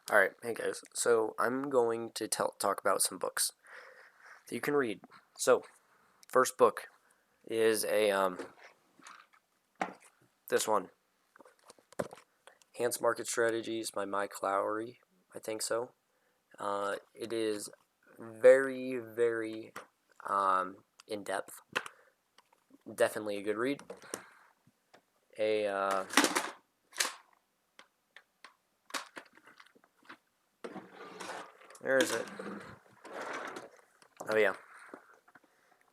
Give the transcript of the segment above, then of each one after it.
Alright, hey guys. So I'm going to talk about some books that you can read. So, first book is this one. Enhanced Market Strategies by Mike Lowry, I think so. It is very, very in-depth. Definitely a good read. Where is it? Oh yeah.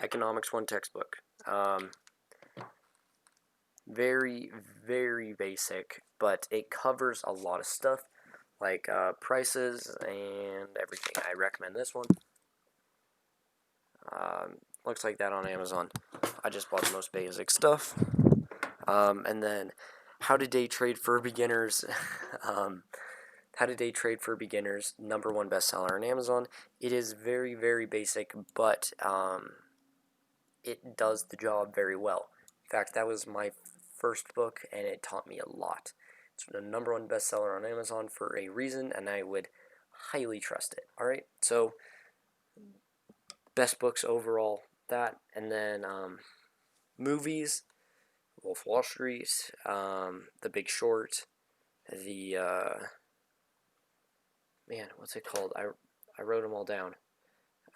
Economics 1 textbook. Very, very basic, but it covers a lot of stuff, like prices and everything. I recommend this one. Looks like that on Amazon. I just bought the most basic stuff. And then How to Day Trade for Beginners. How to Day Trade for Beginners, #1 bestseller on Amazon. It is very, very basic, but it does the job very well. In fact, that was my first book, and it taught me a lot. It's the #1 bestseller on Amazon for a reason, and I would highly trust it. Alright, so best books overall, that, and then movies, Wolf of Wall Street, The Big Short, man, what's it called? I wrote them all down.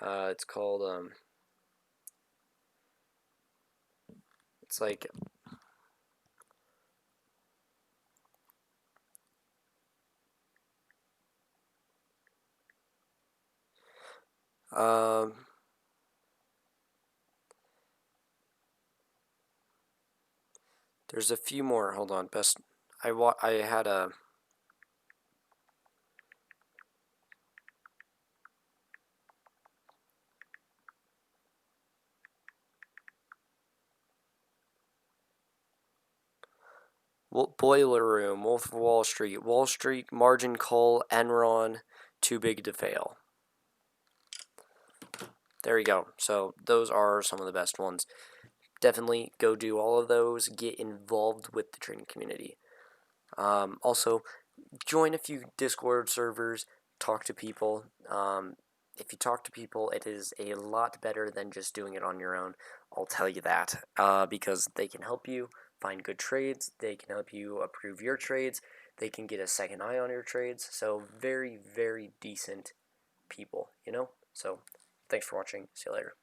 It's called, it's like, there's a few more. Hold on. I had a Boiler Room, Wolf of Wall Street Margin Call, Enron, Too Big to Fail. There you go. So those are some of the best ones. Definitely go do all of those. Get involved with the trading community. Also, join a few Discord servers. Talk to people. If you talk to people, it is a lot better than just doing it on your own. I'll tell you that. Because they can help you find good trades. They can help you approve your trades. They can get a second eye on your trades. So very, very decent people, you know? So thanks for watching. See you later.